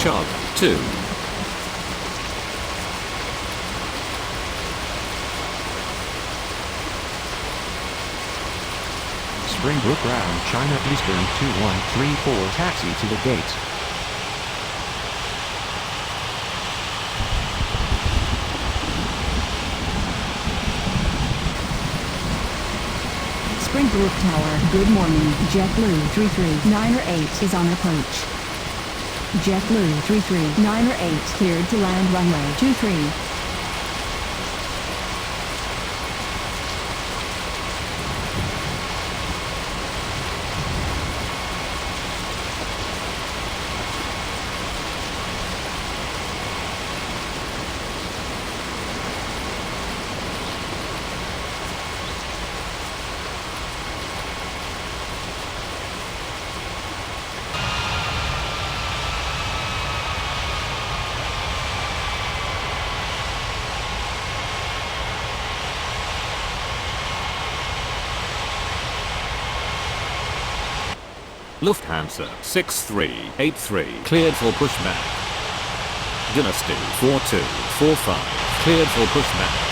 Charlie 2. Springbrook ground, China Eastern 2134, taxi to the gate. Springbrook Tower, good morning. JetBlue 33908 is on approach. JetBlue 33908 cleared to land runway 23. Lufthansa 6383 cleared for pushback. Dynasty 4245 cleared for pushback.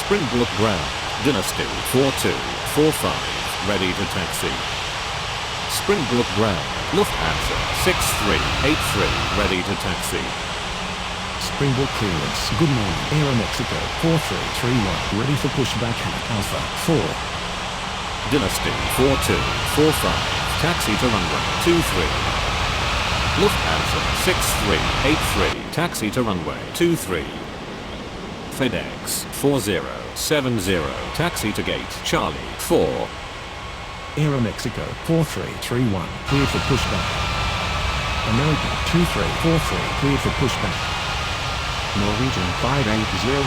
Springbrook ground, Dynasty 4245, ready to taxi. Springbrook ground, Lufthansa 6383, ready to taxi. Springbrook clearance, good morning. Air Mexico 4331, ready for pushback at Alpha 4. Dynasty 4245, taxi to runway 23. Lufthansa 6383, taxi to runway 23. FedEx 4070, taxi to gate Charlie 4. Air Mexico 4331, cleared for pushback. American 2343, cleared for pushback. Norwegian 5809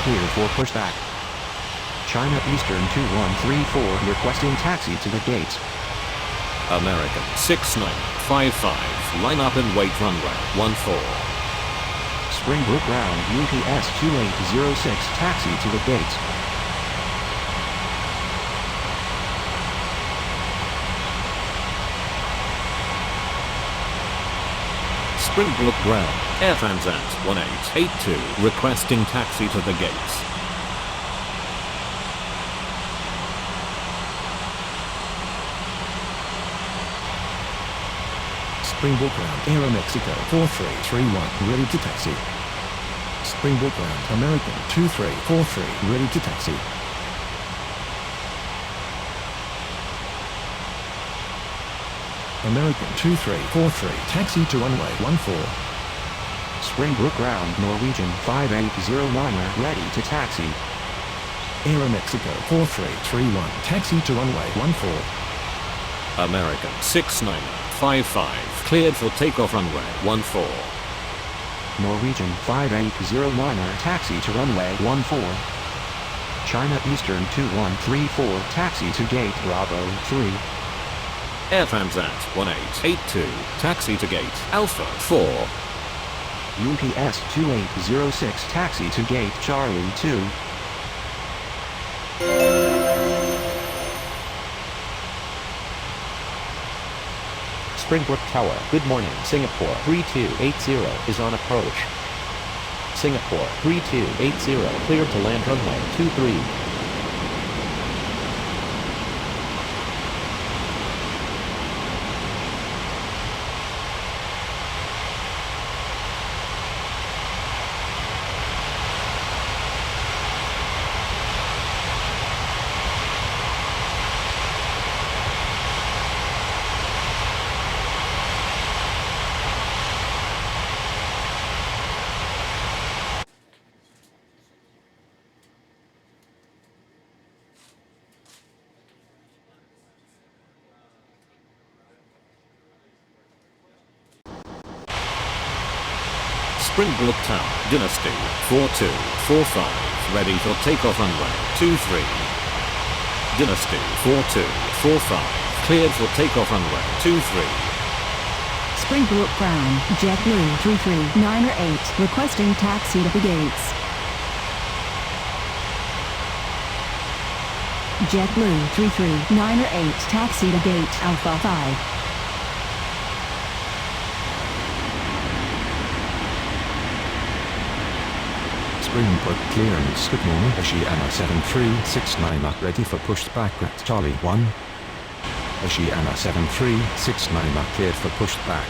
cleared for pushback. China Eastern 2134 requesting taxi to the gate. American 6955, line up and wait runway 14. Springbrook ground, UPS-2806, taxi to the gate. Springbrook ground, Air Transat 1882, requesting taxi to the gates. Springbrook ground, Air Mexico 4331, ready to taxi. Springbrook ground, American 2343, ready to taxi. American 2343, taxi to runway 14. Springbrook ground, Norwegian 5809, ready to taxi. Air Mexico 4331, taxi to runway 14. American 6955, cleared for takeoff runway 14. Norwegian 5809, taxi to runway 14. China Eastern 2134, taxi to gate Bravo 3. Air Transat 1882, taxi to gate Alpha 4. UPS 2806, taxi to gate Charlie 2. Springbrook Tower, good morning. Singapore 3280 is on approach. Singapore 3280, cleared to land runway 23. Springbrook Tower, Dynasty, 4245, ready for takeoff runway 23. Dynasty, 4245, cleared for takeoff runway 23. Springbrook Ground, JetBlue 33908, requesting taxi to the gates. JetBlue 33908, taxi to gate Alpha 5. Springbrook clearance. Good morning. Oceana 7369 up ready for pushed back at Charlie 1. Oceana 7369 cleared for pushed back.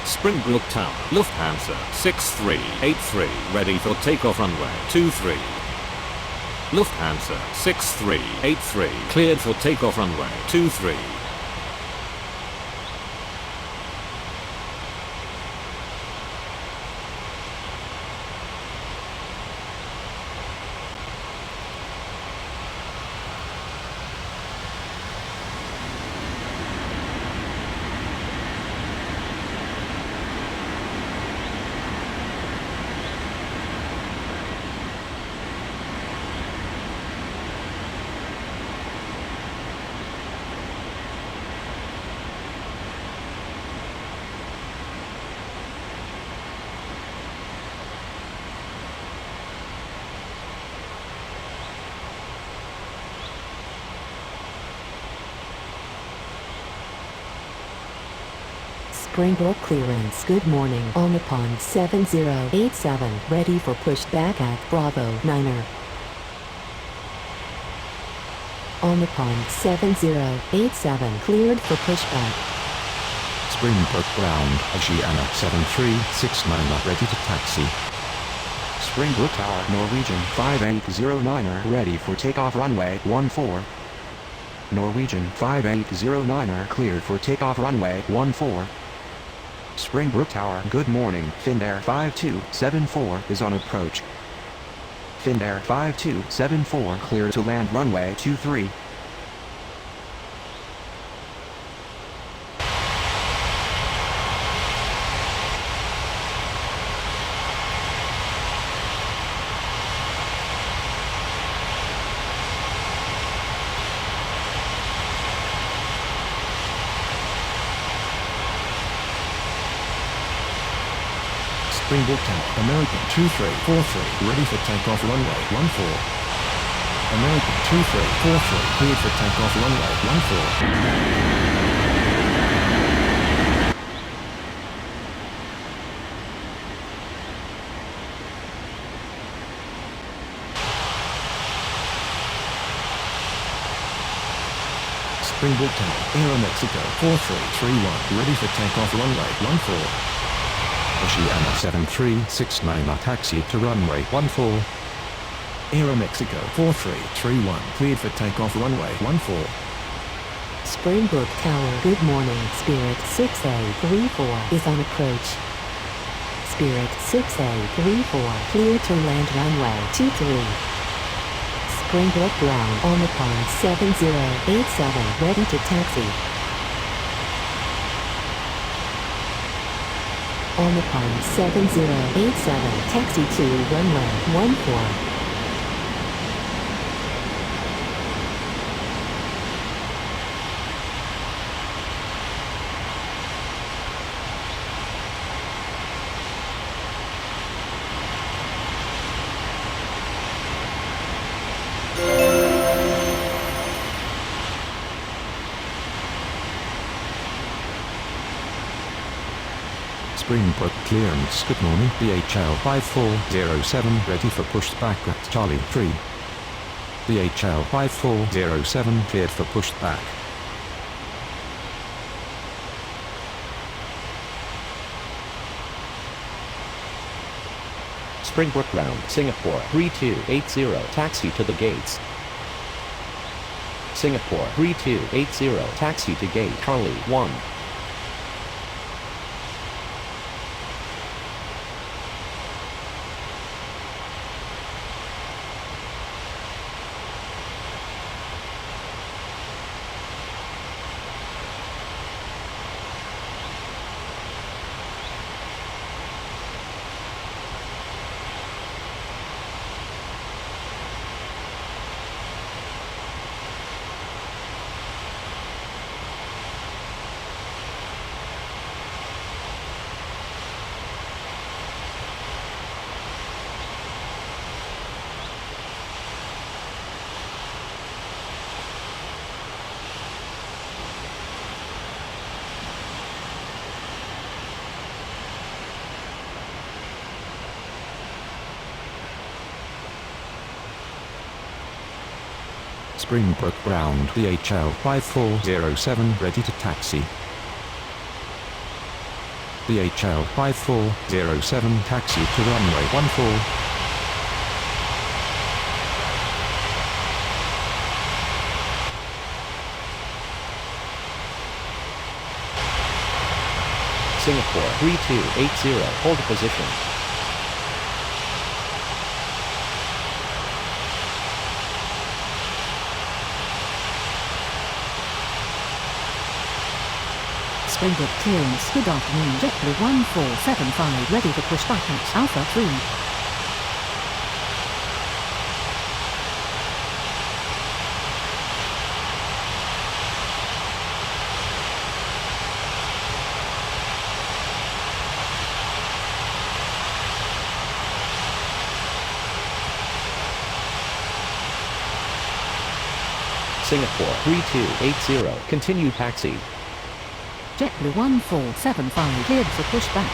Springbrook Tower, Lufthansa 6383, ready for takeoff runway 23. Lufthansa 6383, cleared for takeoff runway 23. Springbrook clearance. Good morning. On upon 7087, ready for pushback at Bravo 9er. On upon 7087, cleared for pushback. Springbrook ground. Oceana 7369 ready to taxi. Springbrook Tower, Norwegian 5809er, ready for takeoff runway 14. Norwegian 5809er, cleared for takeoff runway 14. Springbrook Tower, good morning. Finnair 5274 is on approach. Finnair 5274 clear to land runway 23. Springbrook Tower, American 2343, ready for takeoff runway 14. American 2343, cleared for takeoff runway 14. Springbrook Tower, Aero Mexico 4331, ready for takeoff runway 14. Oceana 7369 taxi to runway 14. Aero Mexico 4331, cleared for takeoff runway 14. Springbrook Tower, good morning. Spirit 6A34 is on approach. Spirit 6A34, clear to land runway 23. Springbrook ground on upon 7087, ready to taxi. On upon 7087, taxi to runway 14. Springbrook clearance. Good morning. DHL 5407 ready for pushed back at Charlie 3. DHL 5407 cleared for pushed back. Springbrook ground, Singapore 3280, taxi to the gates. Singapore 3280, taxi to gate Charlie 1. Springbrook ground. DHL 5407 ready to taxi. DHL 5407 taxi to runway 14. Singapore 3280, hold position. Springbrook clearance. Good afternoon. JetBlue 1475 ready for pushback at Alpha 3. Singapore 3280, continue taxi. JetBlue 1475 cleared for pushback.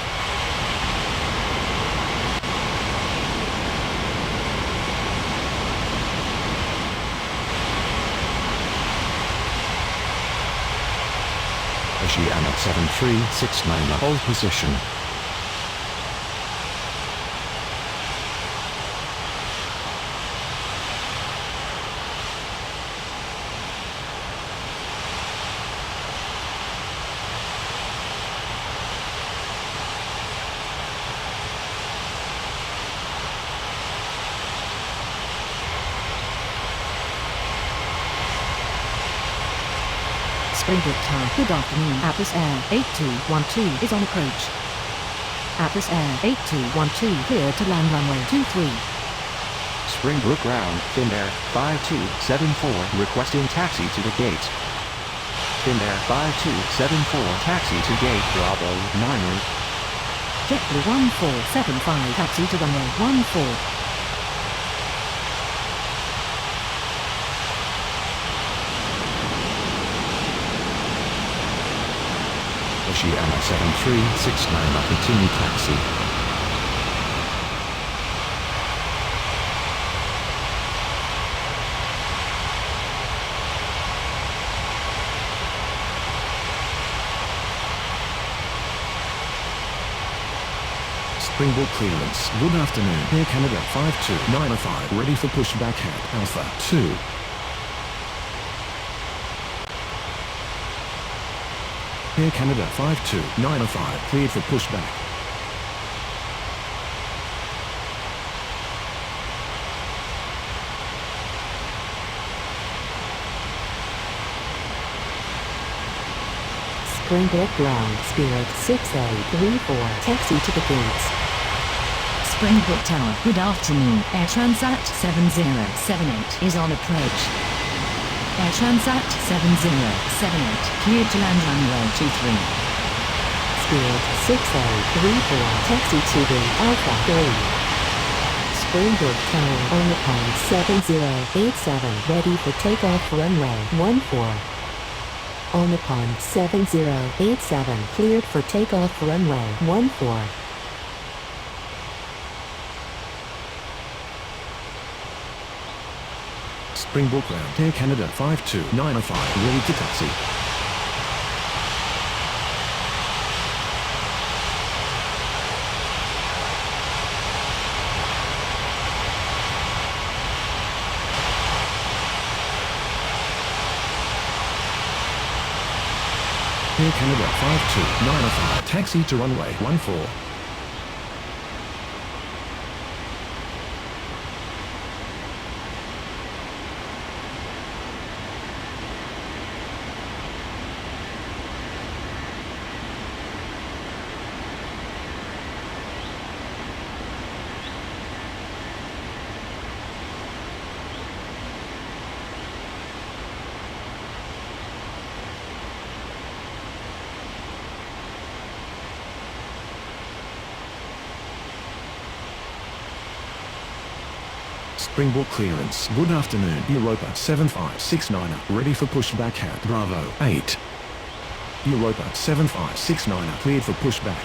Oceana 7369 hold position. Springbrook Tower. Good afternoon. Atlas Air 8212 is on approach. Atlas Air 8212 cleared to land runway 23. Springbrook ground, Finnair 5274 requesting taxi to the gate. Finnair 5274 taxi to gate Bravo 9. JetBlue 1475 taxi to runway 14. Oceana 7369 continue taxi. Springbrook clearance. Good afternoon. Air Canada 5295 ready for pushback at Alpha 2. Air Canada 5295 cleared for pushback. Springbrook ground. Spirit 6834 taxi to the gates. Springbrook Tower. Good afternoon. Air Transat 7078 is on approach. Air Transat 7078 cleared to land runway 23. Spirit 6834 taxi to the Alpha 3. Springbrook Tower on the pond 7087 ready for takeoff runway 14. On the pond 7087 cleared for takeoff runway 14. Springbrook ground. Air Canada 5295 ready to taxi. Air Canada 5295 taxi to runway 14. Springbrook clearance. Good afternoon. Europa 7569 ready for pushback at Bravo 8. Europa 7569 cleared for pushback.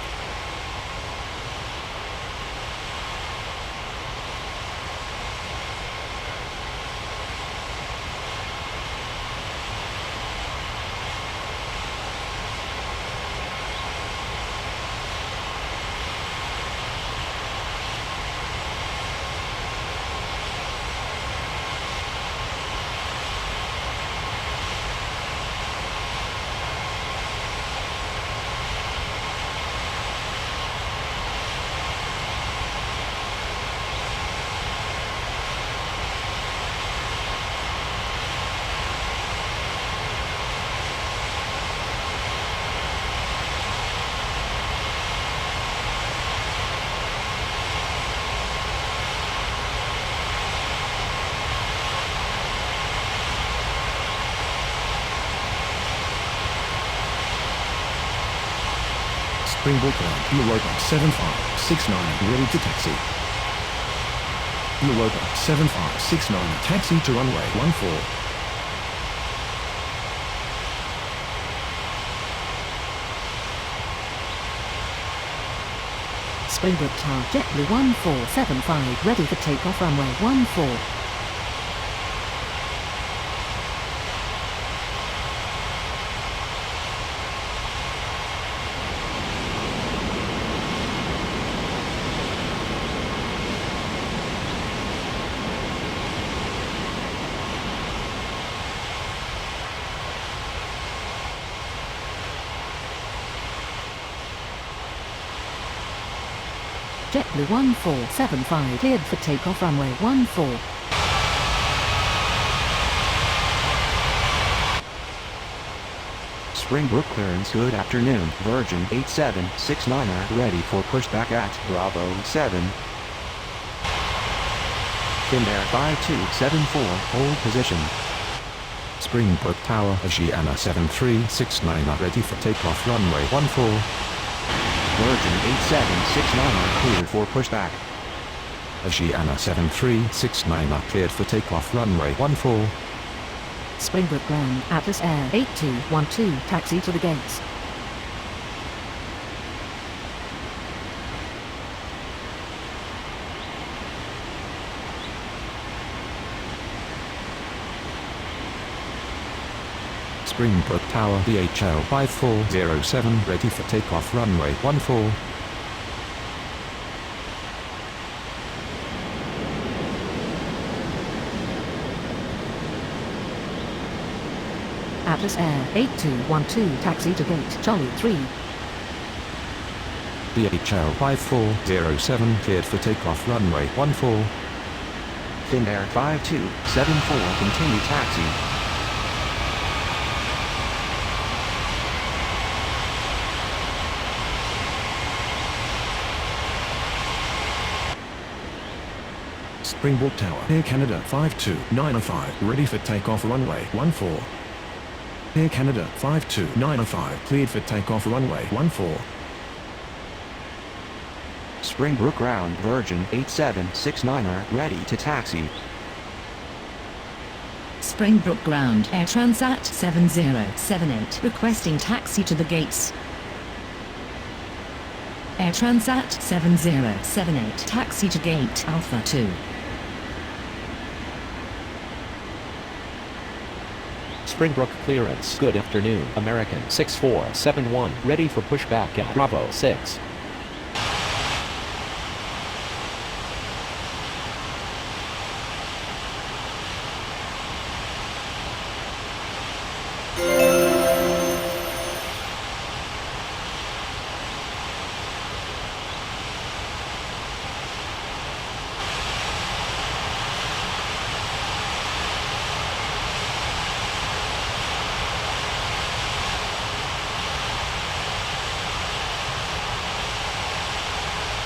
Springbrook ground, Europa 7569 ready to taxi. Europa 7569 taxi to runway 14. Springbrook Tower, JetBlue 1475, ready for takeoff runway 14. JetBlue 1475, cleared for takeoff runway 14. Springbrook clearance, good afternoon. Virgin 8769er ready for pushback at Bravo 7. Finnair 5274, hold position. Springbrook Tower, Asiana 7369 ready for takeoff runway 14. Virgin 8769er cleared for pushback. Asiana 7369 cleared for takeoff runway 14. Springbrook ground, Atlas Air 8212, taxi to the gates. Springbrook Tower, DHL 5407 ready for takeoff runway 14. Atlas Air 8212, taxi to gate Charlie 3. DHL 5407 cleared for takeoff runway 14. Finnair 5274, continue taxi. Springbrook Tower, Air Canada 52905 ready for takeoff runway 14. Air Canada 52905 cleared for takeoff runway 14. Springbrook ground, Virgin 8769er ready to taxi. Springbrook ground, Air Transat 7078, requesting taxi to the gates. Air Transat 7078, taxi to gate Alpha 2. Springbrook clearance, good afternoon. American 6471, ready for pushback at Bravo 6.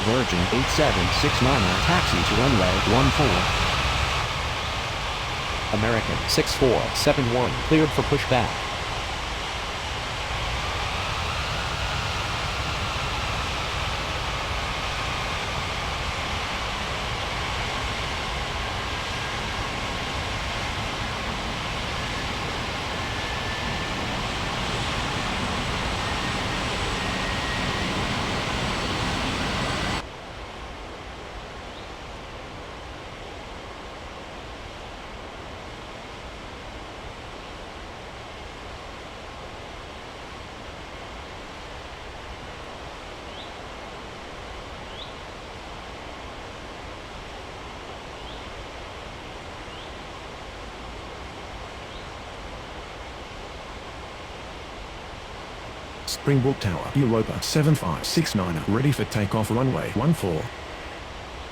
Virgin 8769er taxi to runway 14. American 6471, cleared for pushback. Springbrook Tower, Europa 7569er ready for takeoff runway 14.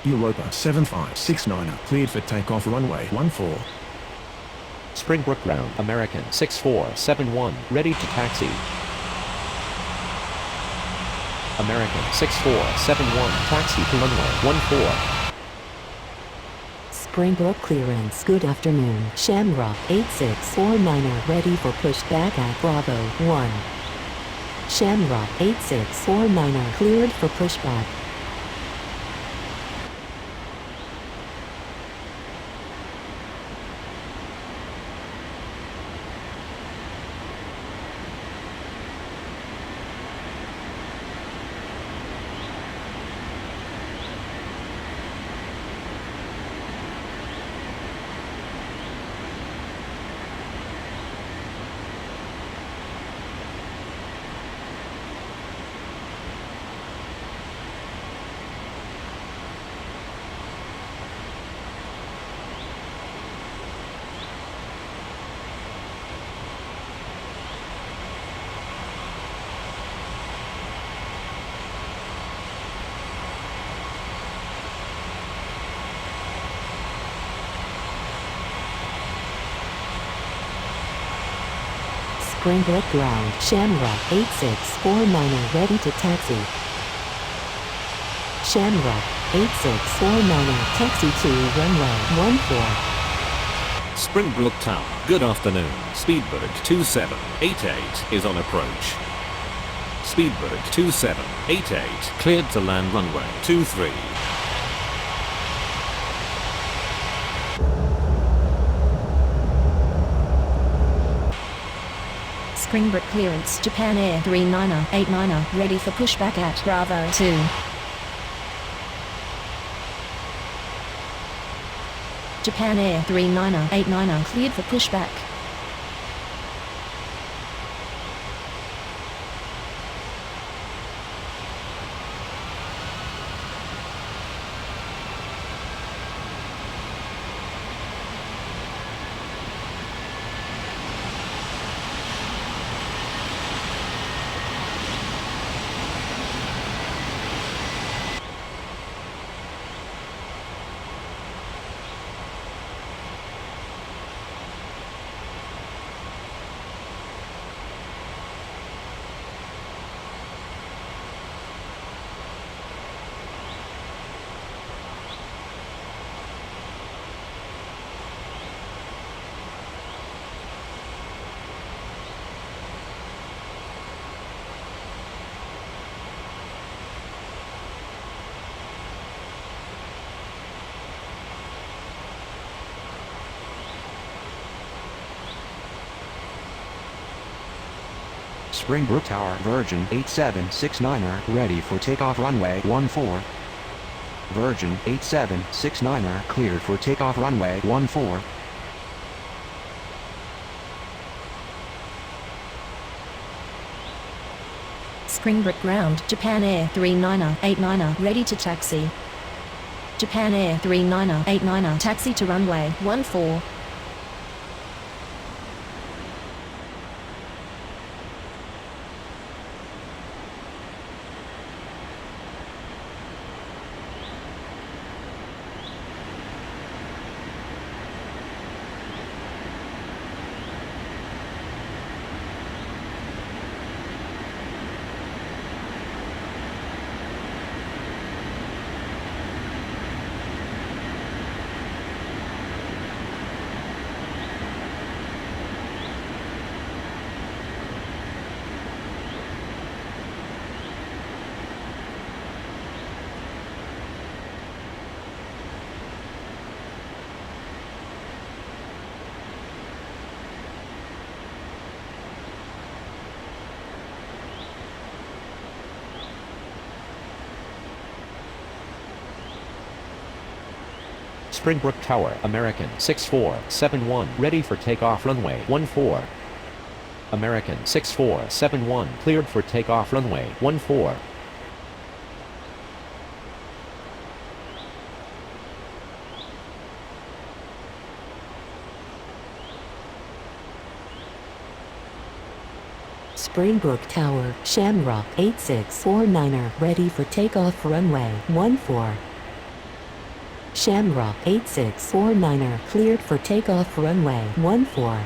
Europa 7569er cleared for takeoff runway 14. Springbrook ground, American 6471, ready to taxi. American 6471, taxi to runway 14. Springbrook clearance, good afternoon. Shamrock 8649er ready for pushback at Bravo 1. Shamrock 8649er cleared for pushback. Springbrook ground, Shamrock 8649er ready to taxi. Shamrock 8649er taxi to runway 14. Springbrook Tower, good afternoon. Speedbird 2788 is on approach. Speedbird 2788 cleared to land runway 23. Springbrook clearance, Japan Air 3989er, ready for pushback at Bravo 2. Japan Air 3989er, cleared for pushback. Springbrook Tower, Virgin 8769er, ready for takeoff runway 14. Virgin 8769er, cleared for takeoff runway 14. Springbrook ground, Japan Air 3989er, ready to taxi. Japan Air 3989er, taxi to runway 14. Springbrook Tower, American 6471, ready for takeoff runway 14. American 6471, cleared for takeoff runway 14. Springbrook Tower, Shamrock 8649er ready for takeoff runway 14. Shamrock 8649er cleared for takeoff runway 14.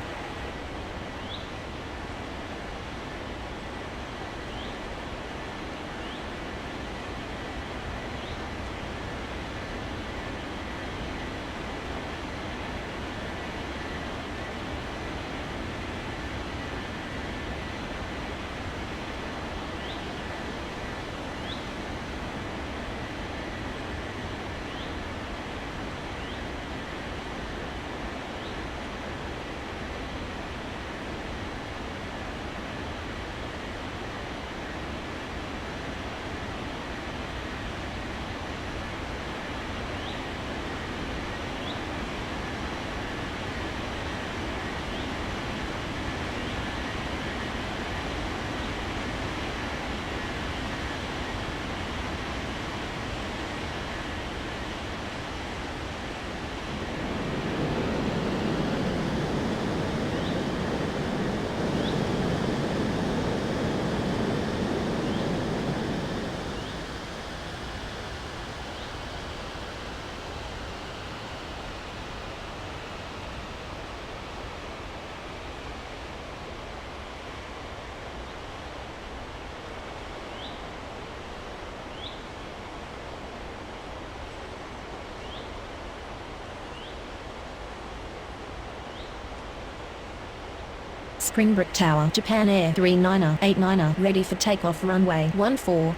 Springbrook Tower, Japan Air 3989, ready for takeoff runway 14.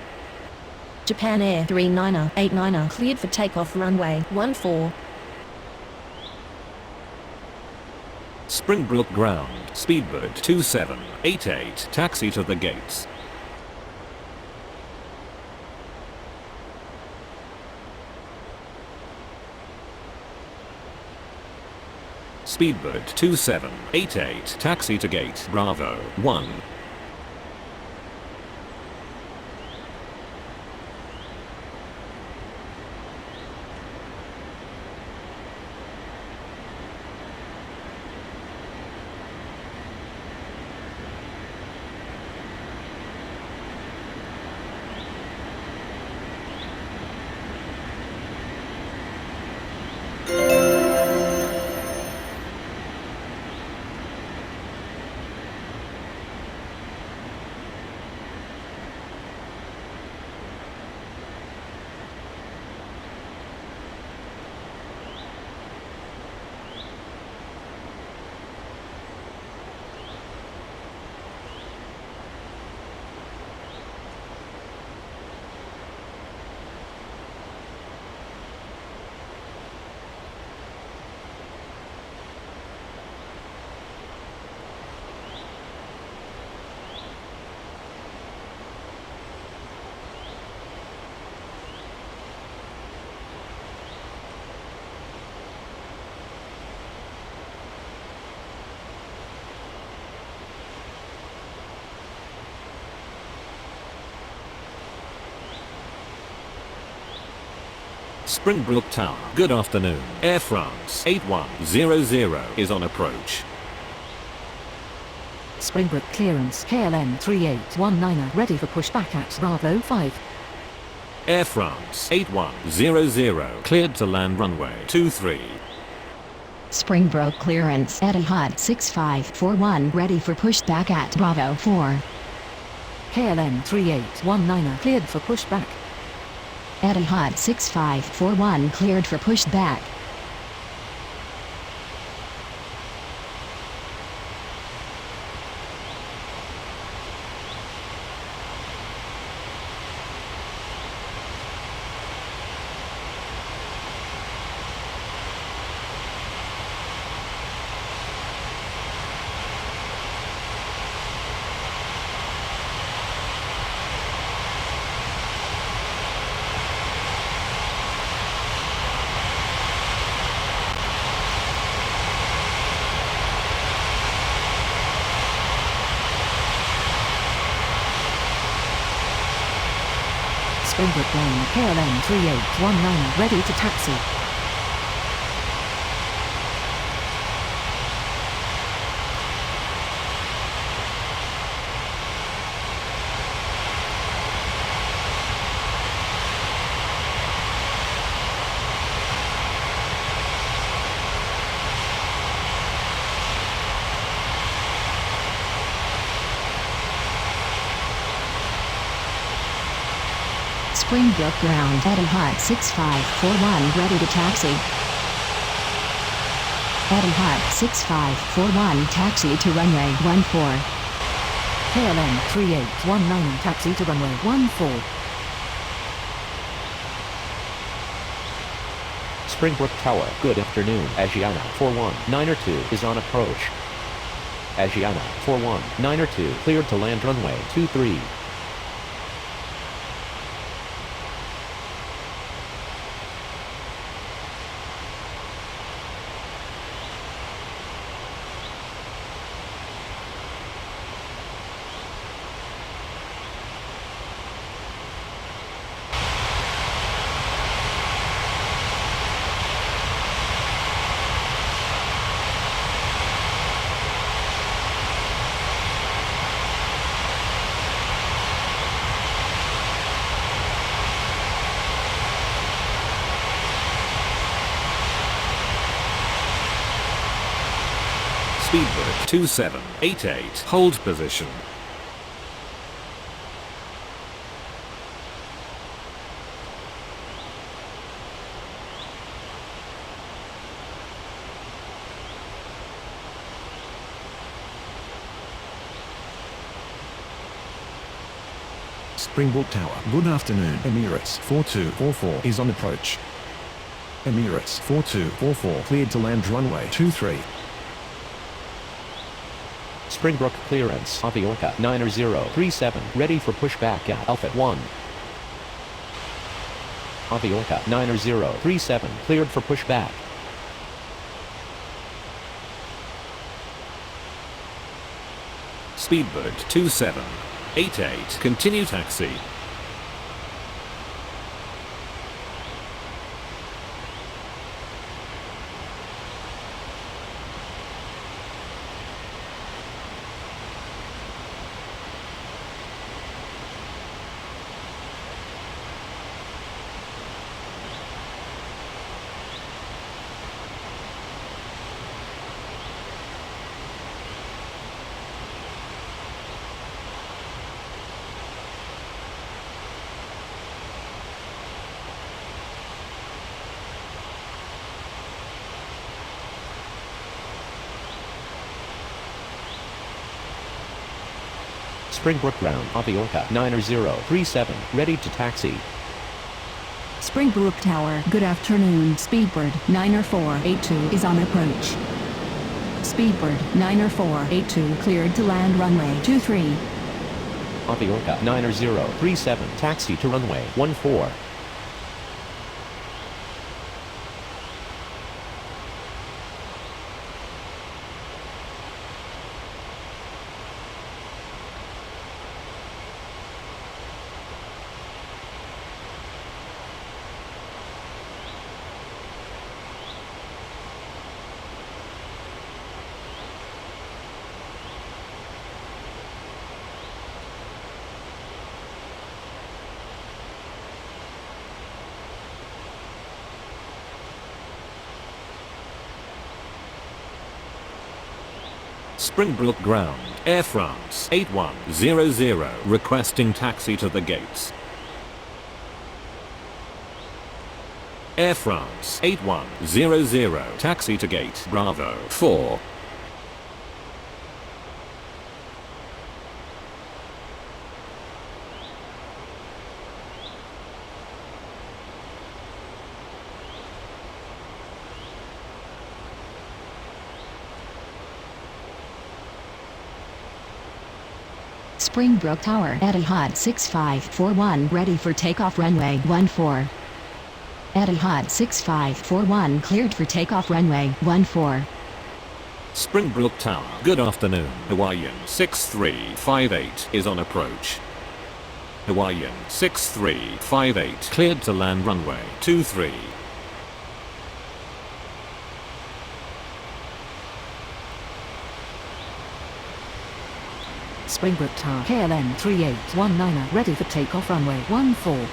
Japan Air 3989, cleared for takeoff runway 14. Springbrook ground, speedbird 2788, taxi to the gates. Speedbird 2788, taxi to gate Bravo 1. Springbrook Tower, good afternoon. Air France 8100 is on approach. Springbrook clearance KLM 3819, ready for pushback at Bravo 5. Air France 8100, cleared to land runway 23. Springbrook clearance Etihad 6541, ready for pushback at Bravo 4. KLM 3819, cleared for pushback. Etihad 6541, cleared for pushback. Springbrook lane KLM 3819, ready to taxi. Springbrook ground Etihad 6541, ready to taxi. Etihad 6541, taxi to runway 14. KLM 3819, taxi to runway 14. Springbrook Tower, good afternoon. Asiana 41902 is on approach. Asiana 41902, cleared to land runway 23. Speedbird 2788, hold position. Springbrook Tower. Good afternoon. Emirates 4244 is on approach. Emirates 4244 cleared to land runway 23. Springbrook clearance. Aviorca 9037 ready for pushback at Alpha 1. Aviorca 9037 cleared for pushback. Speedbird 2788, continue taxi. Springbrook ground. Aviorca 9037 ready to taxi. Springbrook Tower, good afternoon. Speedbird 90482 is on approach. Speedbird 90482 cleared to land runway 23. Aviorca 9037 taxi to runway 14. Springbrook ground. Air France 8100 requesting taxi to the gates. Air France 8100 taxi to gate Bravo 4. Springbrook Tower, Etihad 6541 ready for takeoff runway 14. Etihad 6541 cleared for takeoff runway 14. Springbrook Tower. Good afternoon. Hawaiian 6358 is on approach. Hawaiian 6358 cleared to land runway 23. Springbrook Tower, KLM 3819 ready for takeoff runway 14.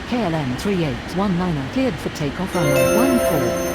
KLM 3819 cleared for takeoff runway 14.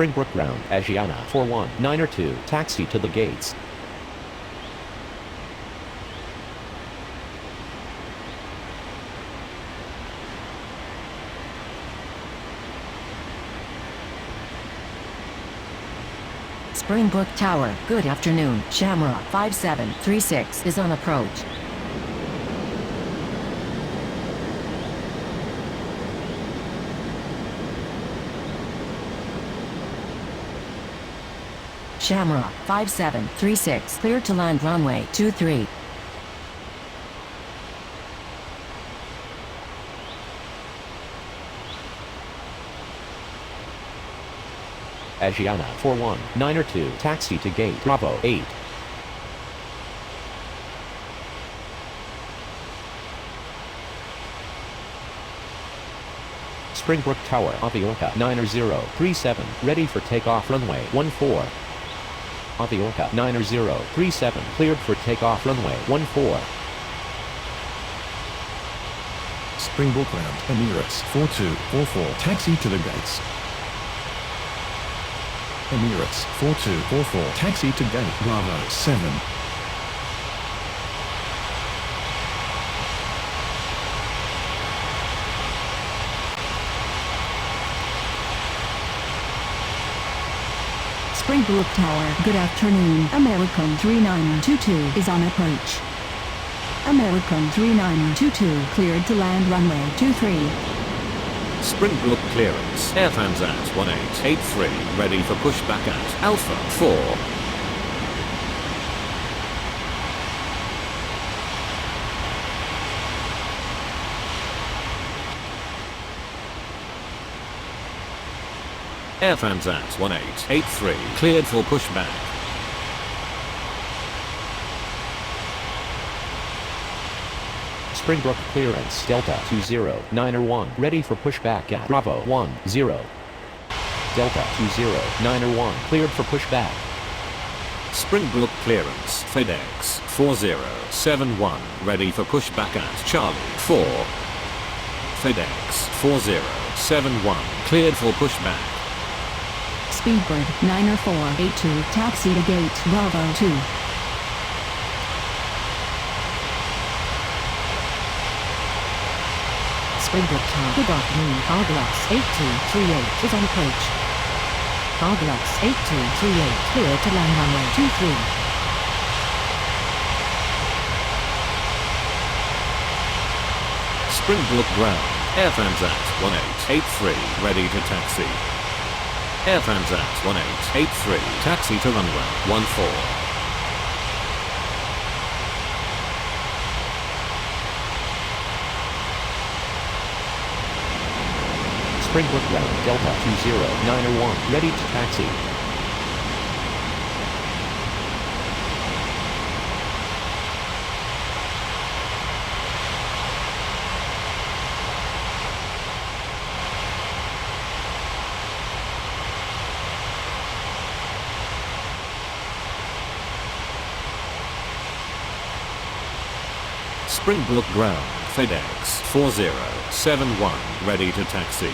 Springbrook ground. Asiana 41902 taxi to the gates. Springbrook Tower, good afternoon. Shamrock 5736 is on approach. Shamrock 5736 clear to land runway 23. Asiana 41902 taxi to gate Bravo 8. Springbrook Tower, Uatc 9037, ready for takeoff runway 14. Uatc 9037, cleared for takeoff runway 14. Springbrook ground, Emirates 4244, taxi to the gates. Emirates 4244, taxi to gate Bravo 7. Springbrook Tower, good afternoon. American 3922 is on approach. American 3922 cleared to land runway 23. Springbrook clearance. Air Transat 1883 ready for pushback at Alpha 4. Air Transat 1883 cleared for pushback. Springbrook clearance, Delta 20901, ready for pushback at Bravo 10. Delta 20901, cleared for pushback. Springbrook clearance. FedEx 4071 ready for pushback at Charlie 4. FedEx 4071 cleared for pushback. Speedbird 90482 taxi to gate Bravo 2. Springbrook Tower, good afternoon. Carglass 8238 is on approach. Carglass 8238 clear to land runway 23. Springbrook ground. Air Transat 1883 ready to taxi. Air Transat 1883 taxi to runway 14. Springbrook ground, Delta 20901, ready to taxi. Springbrook ground. FedEx 4071 ready to taxi.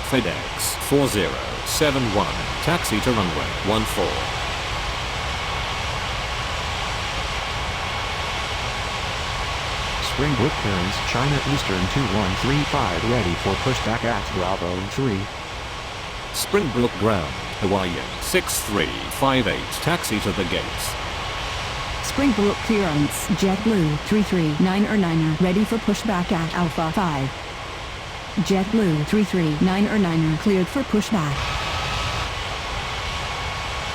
FedEx 4071 taxi to runway 14. Springbrook clearance, China Eastern 2135, ready for pushback at Bravo 3. Springbrook ground. Hawaiian 6358 taxi to the gates. Springbrook clearance, JetBlue 339er ready for pushback at Alpha 5. JetBlue 339er cleared for pushback.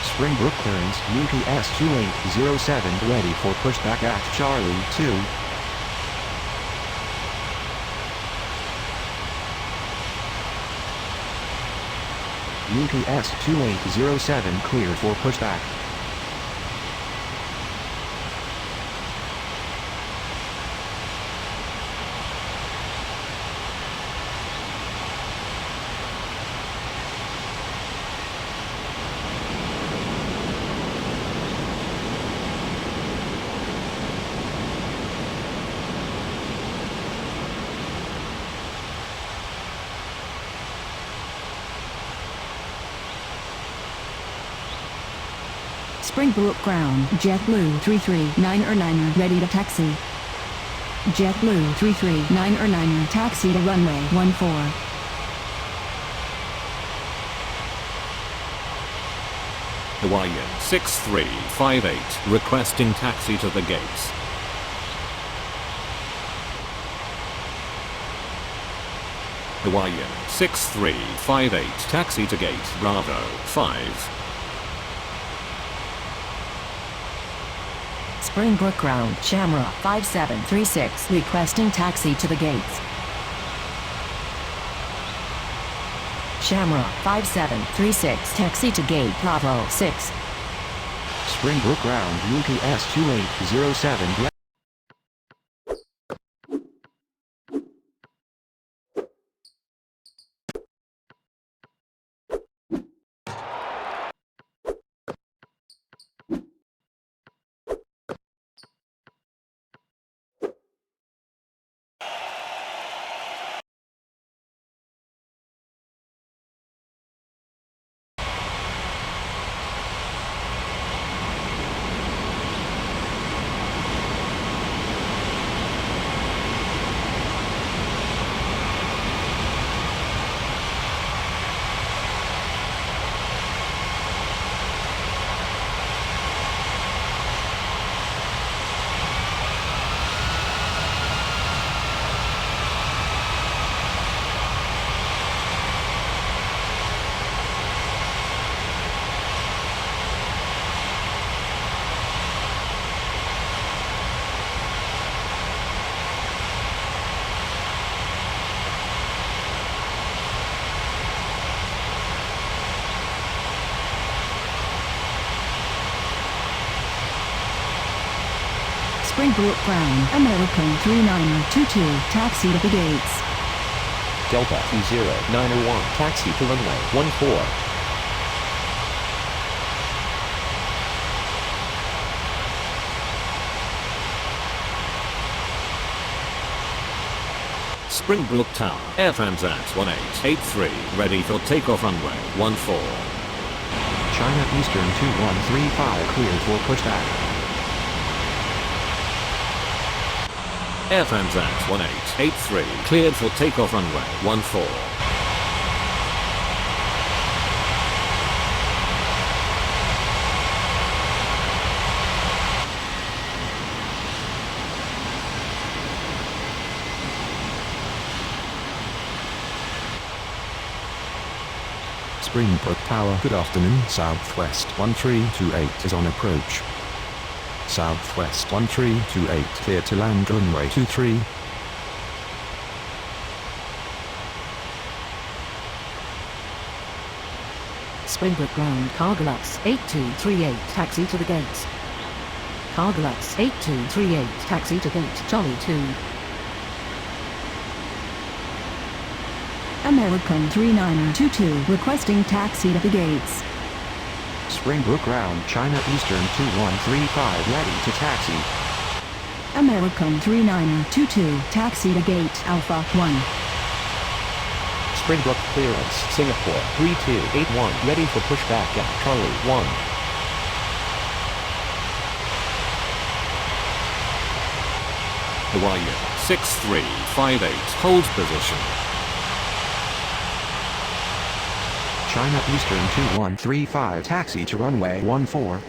Springbrook clearance, UPS 2807, ready for pushback at Charlie 2. UPS 2807 cleared for pushback. Springbrook ground, JetBlue 339er ready to taxi. JetBlue 339er taxi to runway 14. Hawaiian 6358 requesting taxi to the gates. Hawaiian 6358 taxi to gate Bravo 5. Springbrook ground, Shamrock 5736, requesting taxi to the gates. Shamrock 5736, taxi to gate Bravo 6. Springbrook ground, UPS 2807. Springbrook ground, American 3922, taxi to the gates. Delta 20901, taxi to runway 14. Springbrook Tower, Air Transat 1883, ready for takeoff runway 14. China Eastern 2135 cleared for pushback. Air Transat 1883, cleared for takeoff runway 14. Springbrook Tower, good afternoon. Southwest 1328 is on approach. Southwest 1328, clear to land runway 23. Springbrook ground, Cargolux 8238, taxi to the gates. Cargolux 8238, taxi to gate Charlie 2. American 3922, requesting taxi to the gates. Springbrook ground, China Eastern 2135 ready to taxi. American 3922, taxi to gate Alpha 1. Springbrook clearance, Singapore 3281, ready for pushback at Charlie 1. Hawaii 6358, hold position. China Eastern 2135 taxi to runway 14.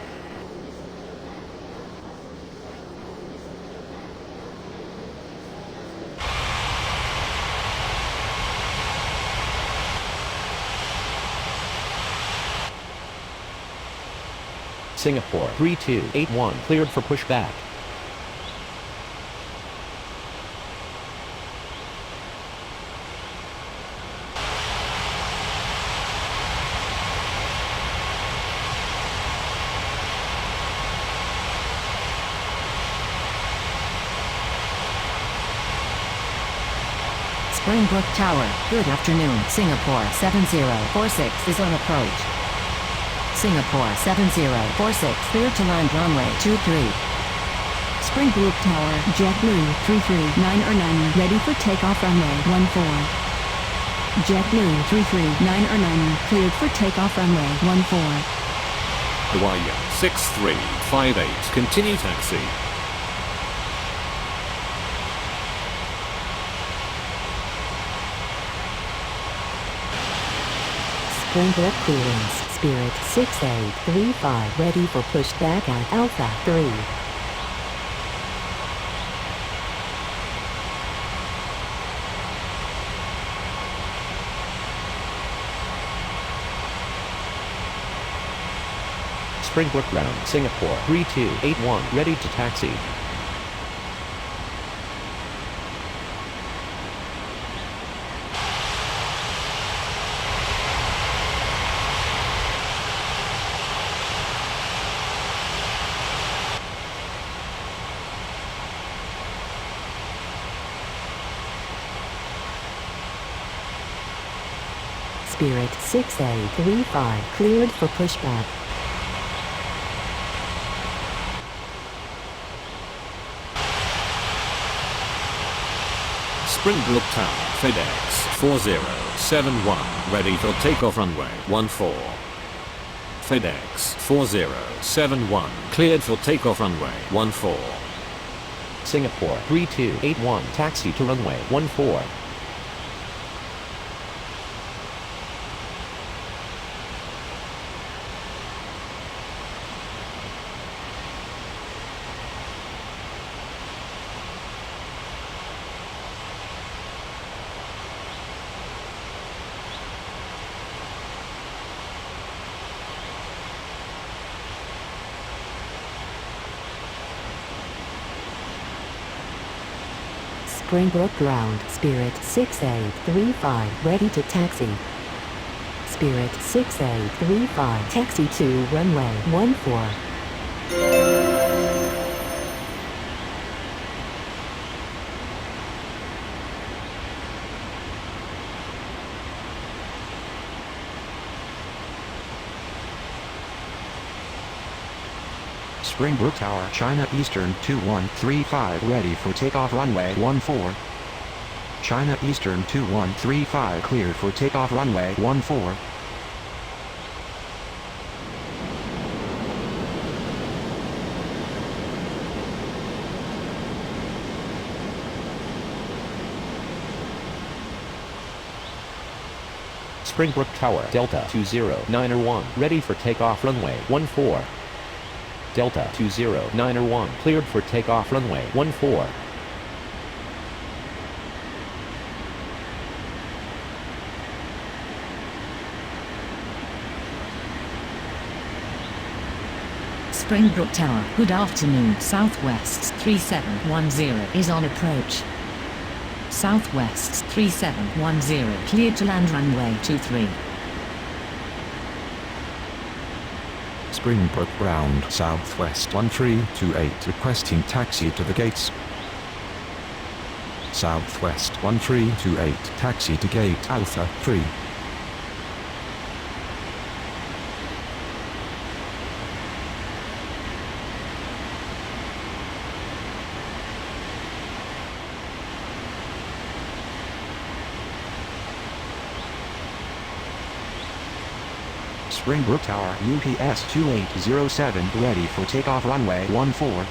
Singapore 3281, cleared for pushback. Springbrook Tower, good afternoon. Singapore 7046 is on approach. Singapore 7046, clear to land runway 23. Springbrook Tower, JetBlue 339er, ready for takeoff runway 14. JetBlue 339er, cleared for takeoff runway 14. Hawaii 6358, continue taxi. Springbrook clearance, Spirit 6835 ready for pushback at Alpha 3. Springbrook ground, Singapore 3281, ready to taxi. Spirit 6835 cleared for pushback. Springbrook Tower, FedEx 4071, ready for takeoff runway 14. FedEx 4071, cleared for takeoff runway 14. Singapore 3281, taxi to runway 14. Springbrook ground, Spirit 6835 ready to taxi. Spirit 6835 taxi to runway 14. Springbrook Tower, China Eastern 2135, ready for takeoff runway 14. China Eastern 2135, cleared for takeoff runway 14. Springbrook Tower, Delta 20901, ready for takeoff runway 14. Delta 20901, cleared for takeoff runway 14. Springbrook Tower, good afternoon. Southwest 3710 is on approach. Southwest 3710, cleared to land runway 23. Springbrook ground, Southwest 1328, requesting taxi to the gates. Southwest 1328, taxi to gate Alpha 3. Springbrook Tower, UPS-2807, ready for takeoff runway 14.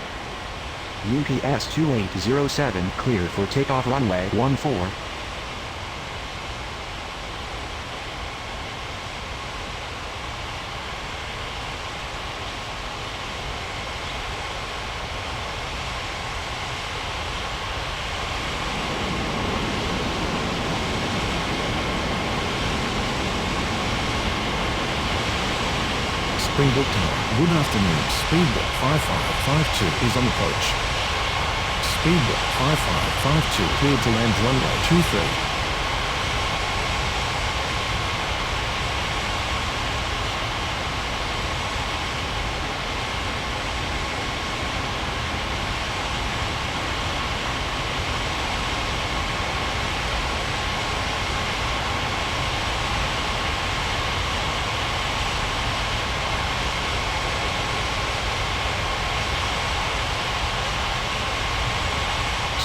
UPS-2807, cleared for takeoff runway 14. Springbrook Tower, good afternoon. Speedboat 5552 is on approach. Speedboat 5552 cleared to land runway 23.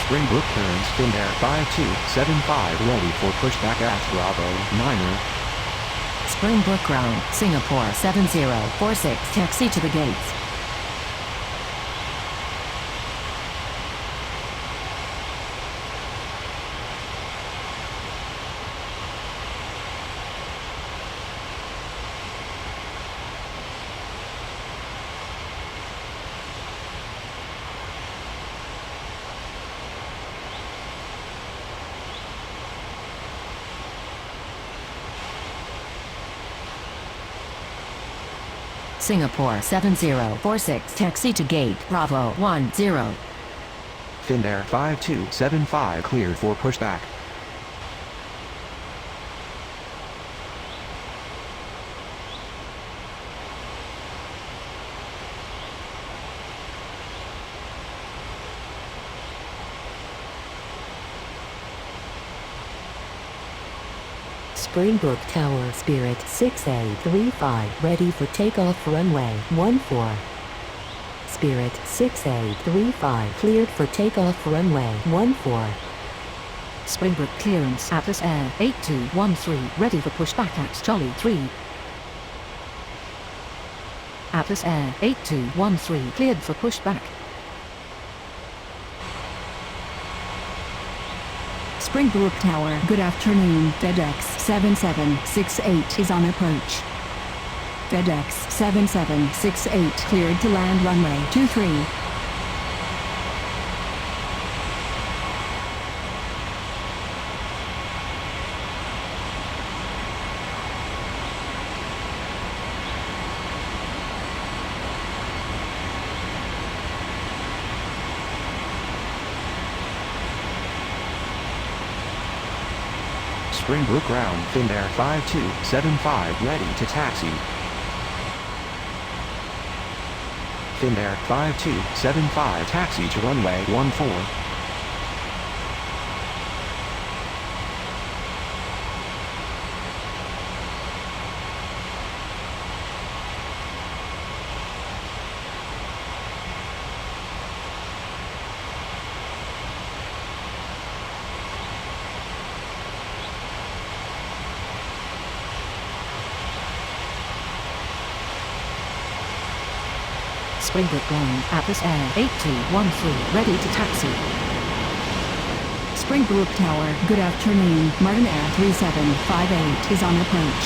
Springbrook clearance, Finnair 5275, ready for pushback at Bravo 9er. Springbrook ground, Singapore 7046, taxi to the gates. Singapore 7046, taxi to gate Bravo 10. Finnair 5275, cleared for pushback. Springbrook Tower, Spirit 6A35, ready for takeoff runway 14. Spirit 6A35, cleared for takeoff runway 14. Springbrook clearance, Atlas Air 8213, ready for pushback at Charlie 3. Atlas Air 8213, cleared for pushback. Springbrook Tower, good afternoon. FedEx 7768 is on approach. FedEx 7768 cleared to land runway 23. Springbrook ground, Finnair 5275, ready to taxi. Finnair 5275, taxi to runway 14. Springbrook ground, Atlas Air 8213, ready to taxi. Springbrook Tower, good afternoon. Martin Air 3758 is on approach.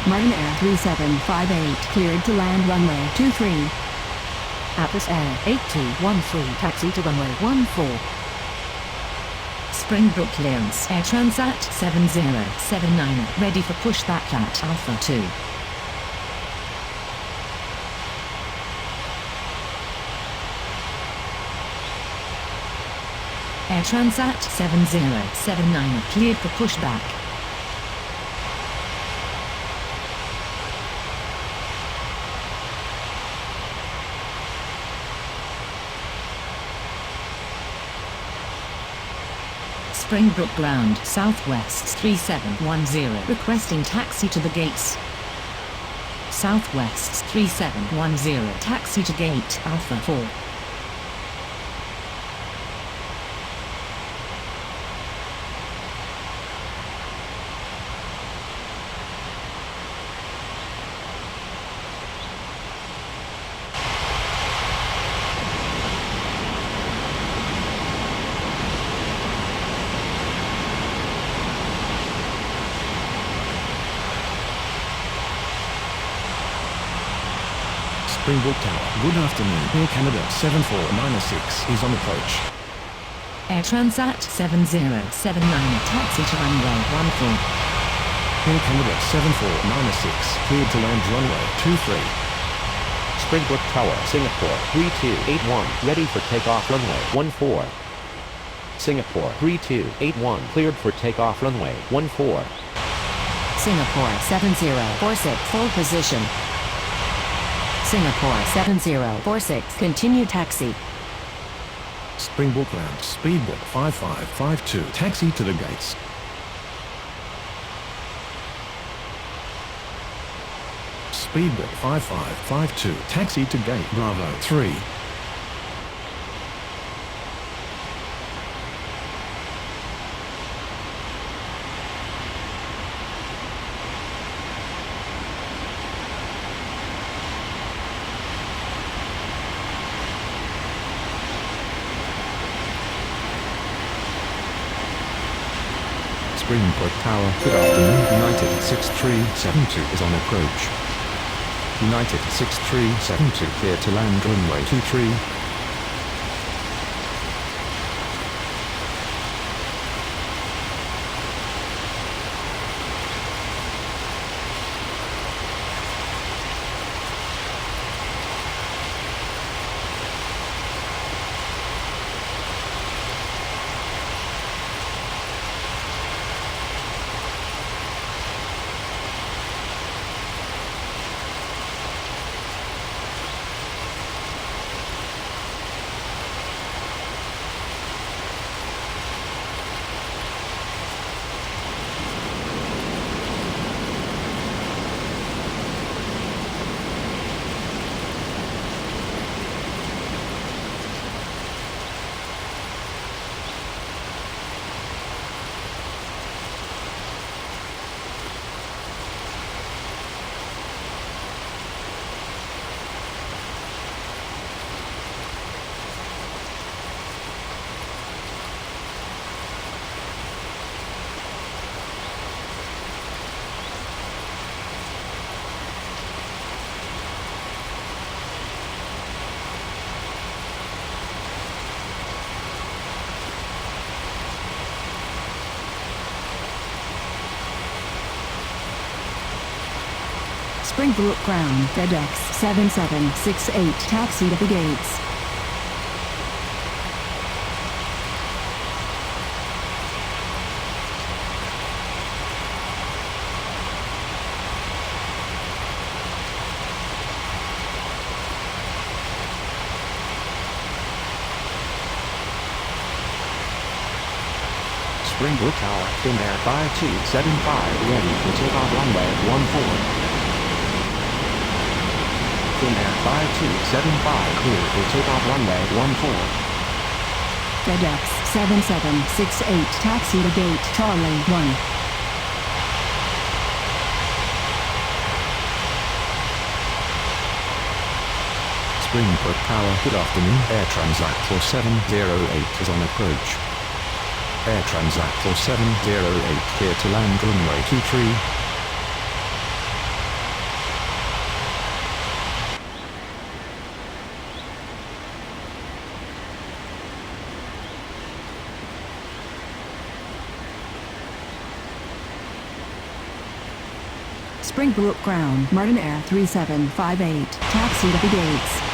Martin Air 3758 cleared to land runway 23. Atlas Air 8213, taxi to runway 14. Springbrook clearance, Air Transat 7079, ready for pushback at Alpha 2. Air Transat 7079, cleared for pushback. Springbrook ground, Southwest 3710, requesting taxi to the gates. Southwest 3710, taxi to gate Alpha 4. Springbrook Tower, good afternoon. Air Canada 7496 is on approach. Air Transat 7079, taxi to runway 14. Air Canada 7496, cleared to land runway 23. Springbrook Tower, Singapore 3281, ready for takeoff runway 14. Singapore 3281, cleared for takeoff runway 14. Singapore 7046, full position. Singapore 7046, continue taxi. Springbrook ground, Speedbook 5552, taxi to the gates. Speedbook 5552, taxi to gate Bravo 3. Springbrook Tower, good afternoon. United 6372 is on approach. United 6372 clear to land runway 23. Springbrook ground, FedEx 7768, taxi to the gates. Springbrook Tower, Finnair 5275, ready for takeoff runway 14. Finnair 5275, clear for takeoff runway 14. FedEx 7768, taxi to gate Charlie 1. Springbrook Tower, good afternoon. Air Transat 4708 is on approach. Air Transat 4708 clear to land runway 23. Springbrook ground, Martin Air 3758, taxi to the gates.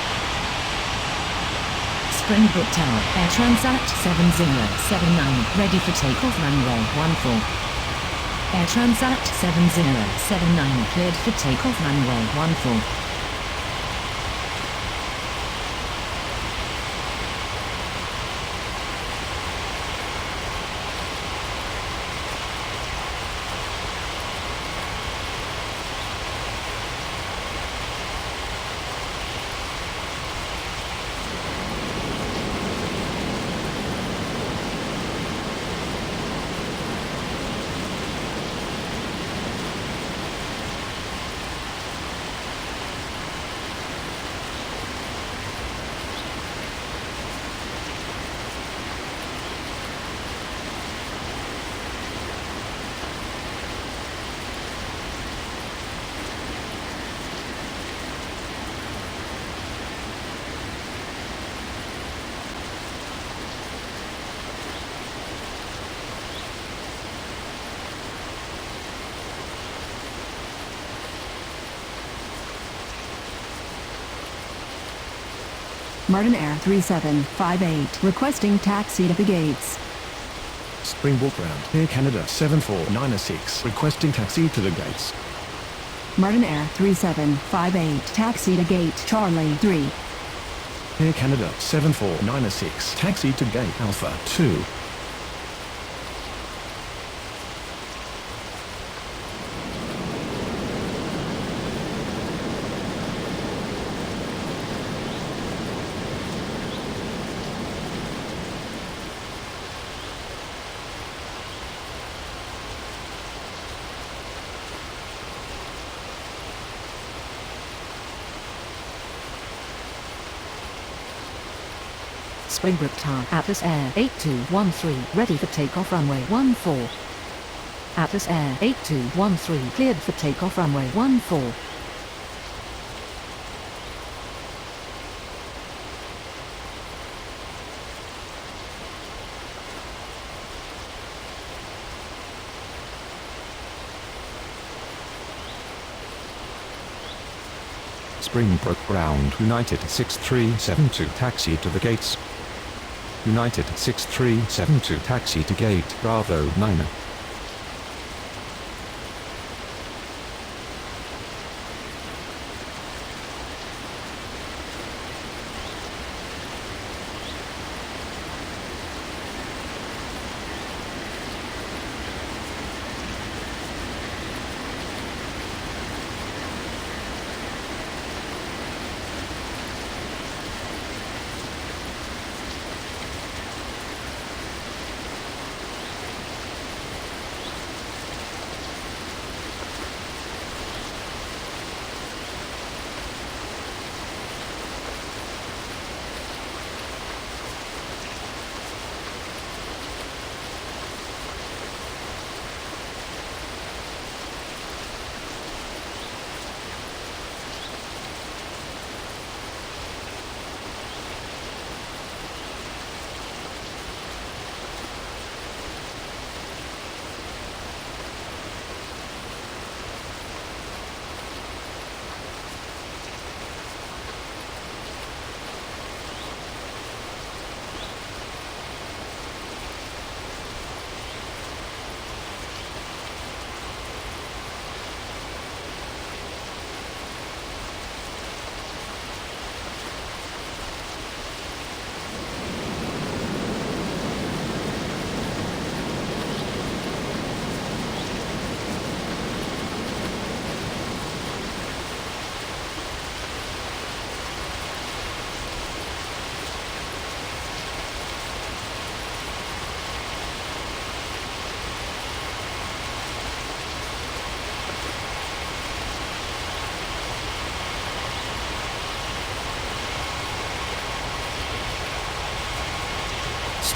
Springbrook Tower, Air Transat 7079, ready for takeoff runway 14. Air Transat 7079, cleared for takeoff runway 14. Martin Air 3758, requesting taxi to the gates. Springbrook ground, Air Canada 74906, requesting taxi to the gates. Martin Air 3758, taxi to gate Charlie 3. Air Canada 74906, taxi to gate Alpha 2. Springbrook Tower, Atlas Air 8213, ready for takeoff runway 14. Atlas Air 8213, cleared for takeoff runway 14. Springbrook ground, United 6372 taxi to the gates. United 6372 taxi to gate Bravo 9.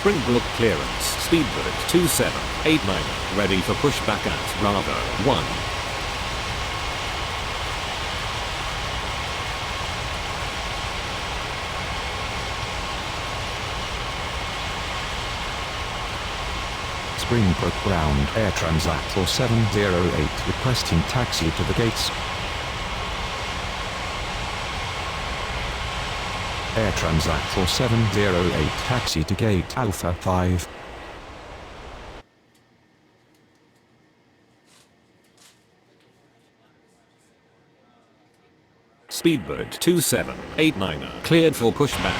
Springbrook clearance. Speedbird 2789 ready for pushback at Bravo 1. Springbrook ground. Air Transat 4708 requesting taxi to the gates. Air Transat 4708 taxi to gate Alpha 5. Speedbird 2789 cleared for pushback.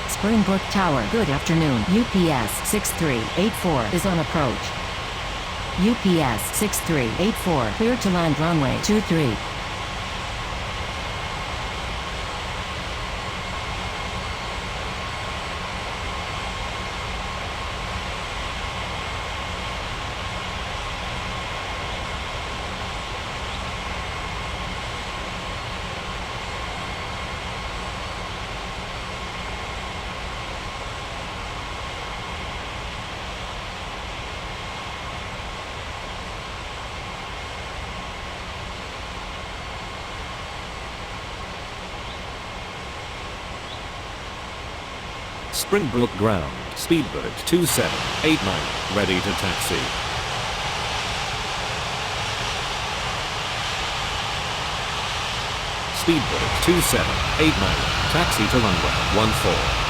Springbrook Tower, good afternoon. UPS 6384 is on approach. UPS 6384 clear to land runway 23. Springbrook ground. Speedbird 2789 ready to taxi. Speedbird 2789 taxi to runway 14.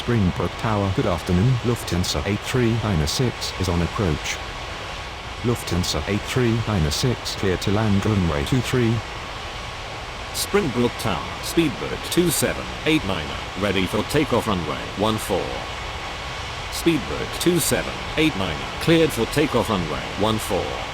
Springbrook Tower, good afternoon. Lufthansa 8396 is on approach. Lufthansa 8396 clear to land runway 23. Springbrook Tower, Speedbird 2789, ready for takeoff runway 14. Speedbird 2789, cleared for takeoff runway 14.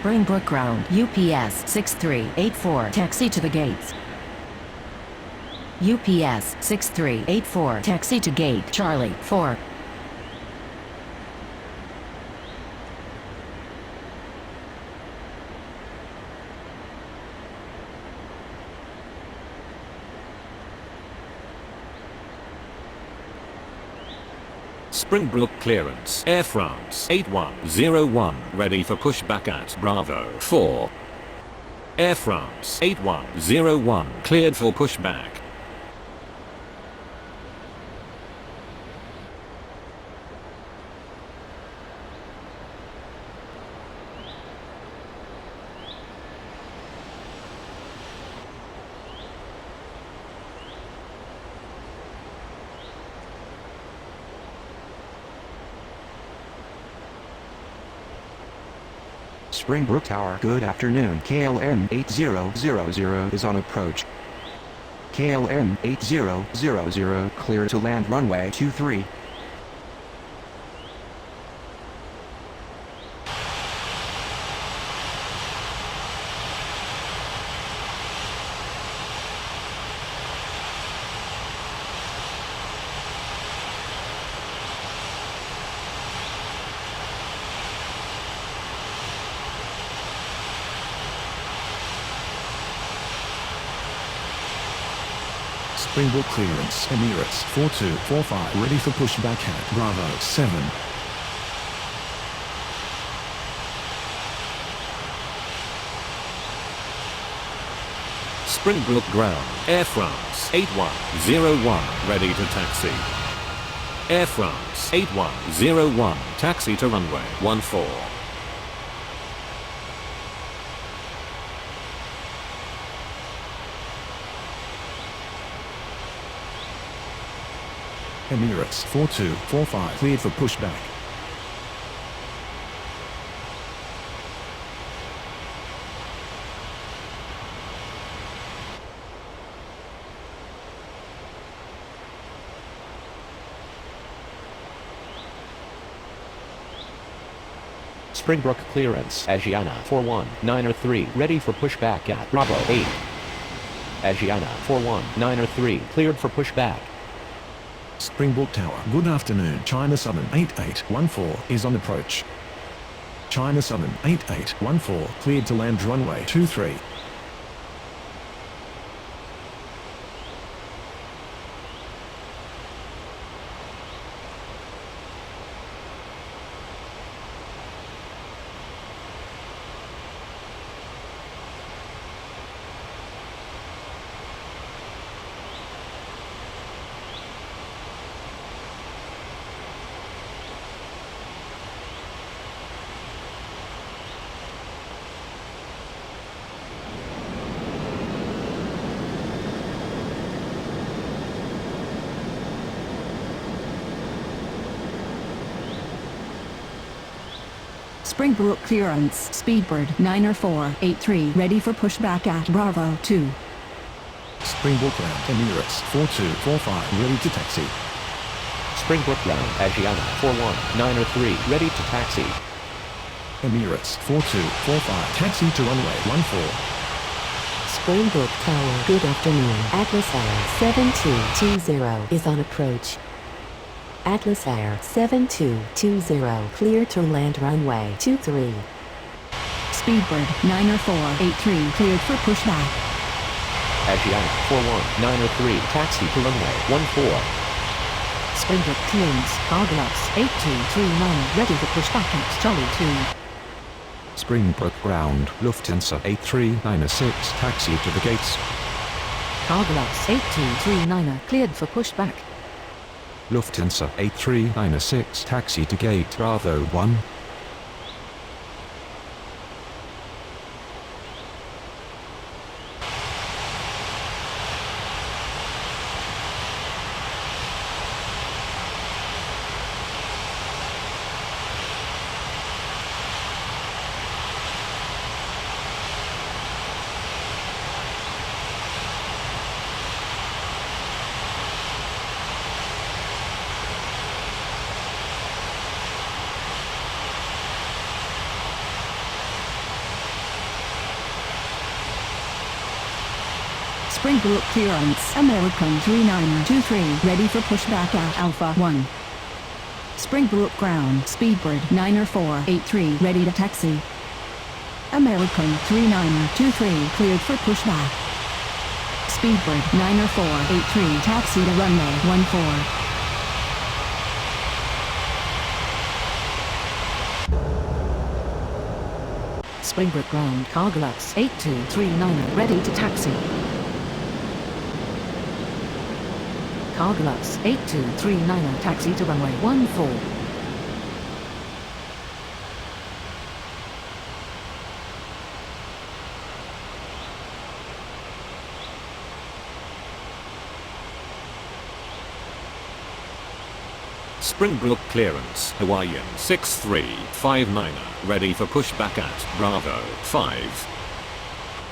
Springbrook Ground, UPS 6384, taxi to the gates. UPS 6384, taxi to gate Charlie 4. Springbrook clearance, Air France 8101, ready for pushback at Bravo 4. Air France 8101, cleared for pushback. Springbrook Tower, good afternoon. KLM 8000 is on approach. KLM 8000, clear to land runway 23. Springbrook clearance, Emirates 4245, ready for pushback at Bravo 7. Springbrook ground, Air France 8101, ready to taxi. Air France 8101, taxi to runway 14. Emirates 4245, cleared for pushback. Springbrook clearance, Asiana 41903, ready for pushback at Bravo 8. Asiana 41903, cleared for pushback. Springbrook Tower, good afternoon. China Southern 8814 is on approach. China Southern 8814, cleared to land runway 23. Springbrook clearance, Speedbird 90483, ready for pushback at Bravo 2. Springbrook ground, Emirates 4245, ready to taxi. Springbrook ground, Asiana 41903, ready to taxi. Emirates 4245, taxi to runway 14. Springbrook Tower, good afternoon. Atlas Air 7220 is on approach. Atlas Air 7220, clear to land runway 23. Speedbird 90483 cleared for pushback. Asiana 41903, taxi to runway 14. Springbrook clearance, Carglass 8239, ready for pushback at Charlie 2. Springbrook ground, Lufthansa 8396, taxi to the gates. Carglass 8239, cleared for pushback. Lufthansa 8396, taxi to gate Bravo 1. Springbrook clearance, American 3923, ready for pushback at Alpha 1. Springbrook ground, Speedbird 90483, ready to taxi. American 3923, cleared for pushback. Speedbird 90483, taxi to runway 14. Springbrook ground, Carglass 8239, ready to taxi. Carglass 8239, taxi to runway 14. Springbrook clearance, Hawaiian 6359, ready for pushback at Bravo 5.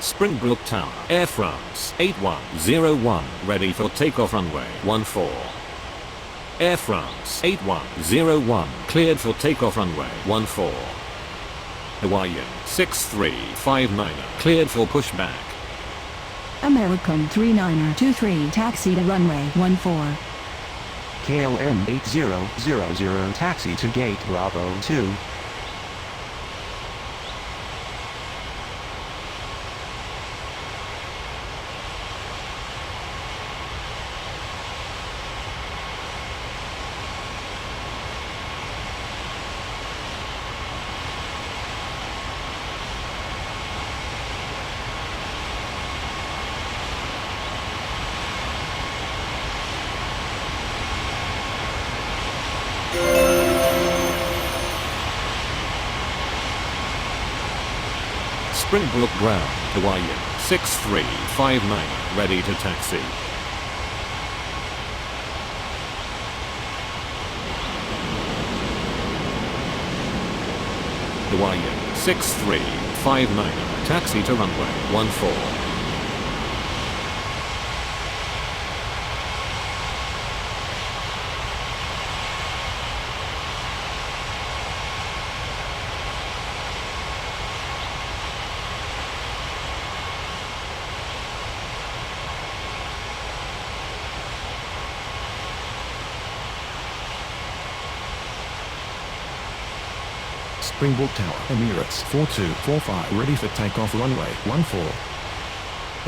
Springbrook Tower, Air France 8101, ready for takeoff runway 14. Air France 8101, cleared for takeoff runway 14. Hawaiian 6359, cleared for pushback. American 3923, taxi to runway 14. KLM 8000, taxi to gate Bravo 2. Springbrook ground, Hawaiian 6359, ready to taxi. Hawaiian 6359, taxi to runway 14. Springbrook Tower, Emirates 4245, ready for takeoff runway 14.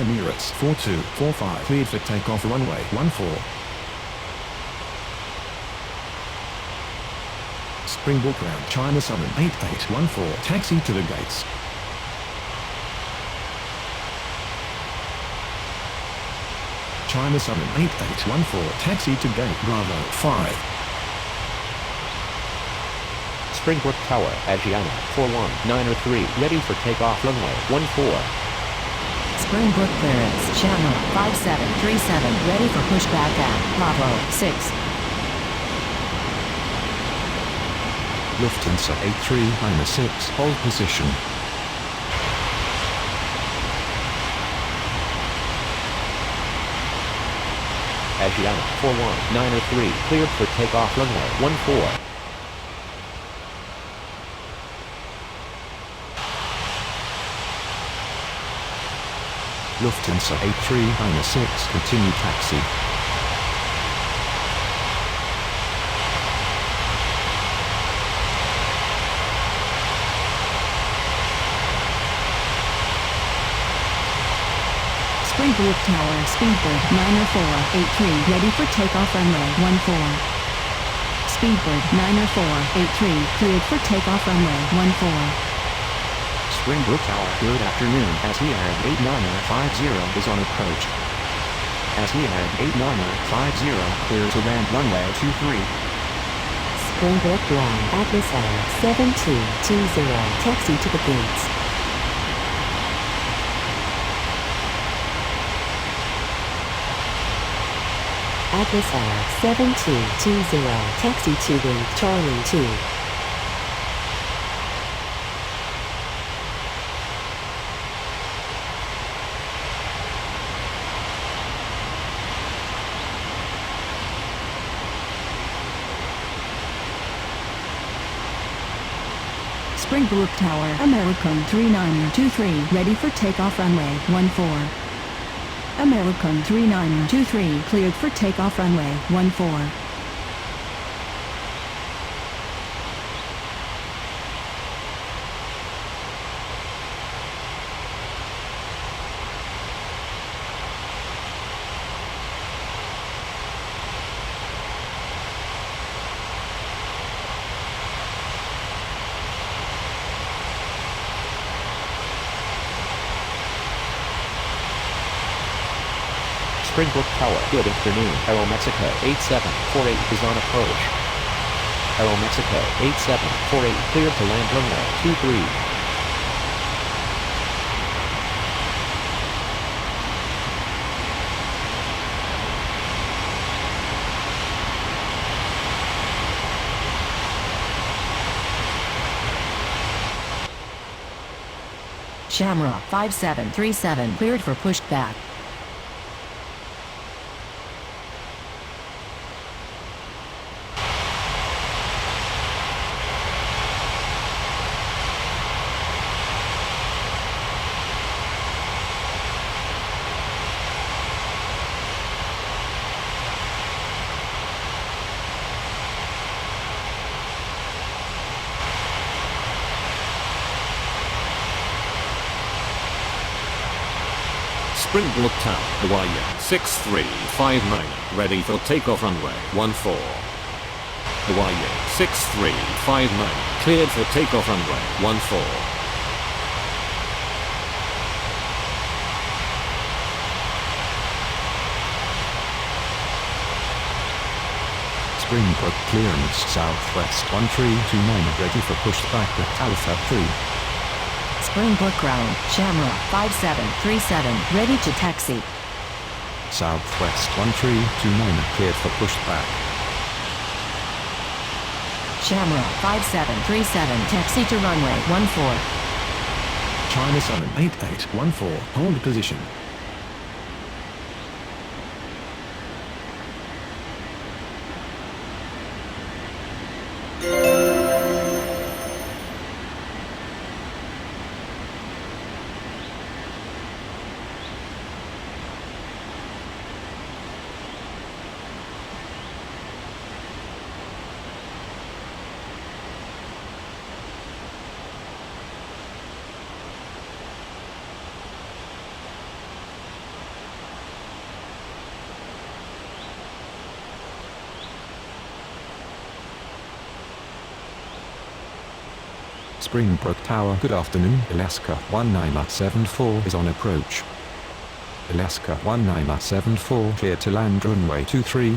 Emirates 4245, cleared for takeoff runway 14. Springbrook ground, China Southern 8814, taxi to the gates. China Southern 8814, taxi to gate Bravo 5. Springbrook Tower, Asiana 41903, ready for takeoff runway 14. Springbrook clearance, channel 5737, ready for pushback at Bravo 6. Lufthansa 8396, hold position. Asiana 41903, cleared for takeoff runway 14. Lufthansa 8396, continue taxi. Springbrook Tower, Speedbird 90483, ready for takeoff runway 14. Speedbird 90483, cleared for takeoff runway 14. Springbrook Tower, good afternoon. SEAD 8950 is on approach. SEAD 8950, clear to land runway 23. Springbrook ground, Atlas Air 7220, taxi to the gates. Atlas Air 7220, taxi to gate Charlie 2. Springbrook Tower, American 3923, ready for takeoff runway 14. American 3923, cleared for takeoff runway 14. Springbrook Tower, good afternoon. Aeromexico 8748 is on approach. Aeromexico 8748, cleared to land runway 23. Shamrock 5737, cleared for pushback. Springbrook Tower, Hawaii 6359, ready for takeoff runway 14. Hawaii 6359, cleared for takeoff runway 14. Springbrook clearance southwest 1329, ready for pushback at Alpha 3. Springbrook ground, Shamrock 5737, ready to taxi. Southwest 1329, cleared for pushback. Shamrock 5737, taxi to runway 14. China Southern 8814, hold position. Springbrook Tower, good afternoon. Alaska 1974 is on approach. Alaska 1974, clear to land runway 23.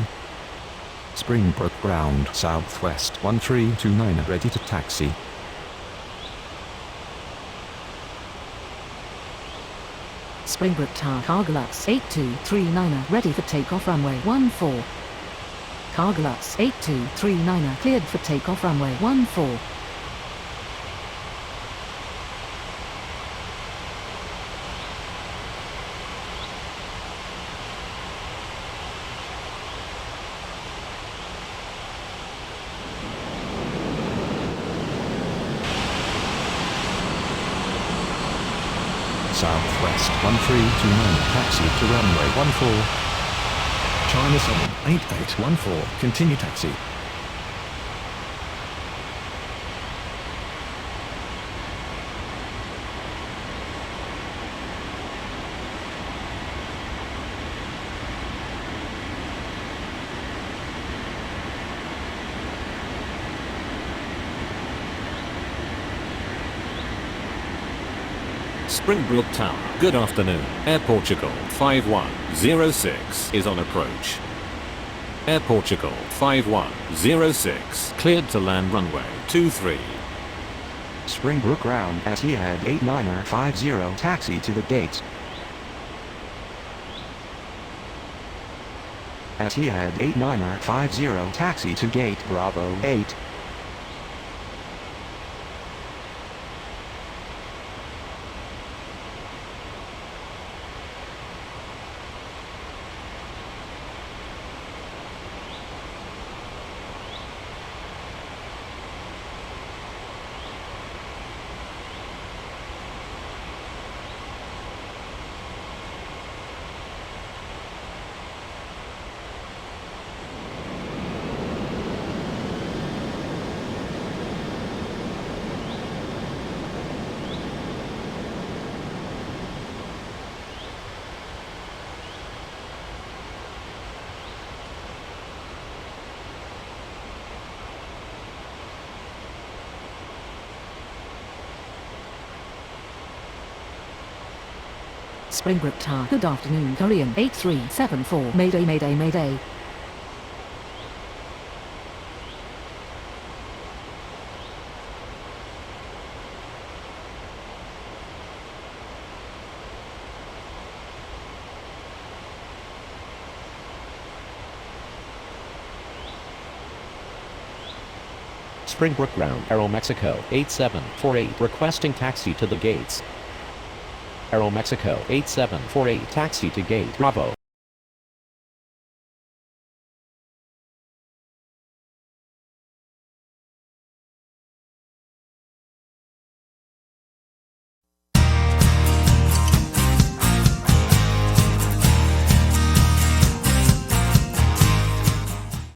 Springbrook ground, southwest 1329, ready to taxi. Springbrook Tower, Cargolux 8239, ready for takeoff runway 14. Cargolux 8239, cleared for takeoff runway 14. Southwest 1329, taxi to runway 14. China 78814, continue taxi. Springbrook Tower, good afternoon. Air Portugal 5106 is on approach. Air Portugal 5106 cleared to land runway 23. Springbrook ground at Etihad 8950 taxi to the gates. At Etihad 8950 taxi to gate Bravo 8. Springbrook Tower, good afternoon. Korean 8374, Mayday, Mayday, Mayday. Springbrook ground, Aeromexico 8748 requesting taxi to the gates. Aeromexico 8748 taxi to gate Bravo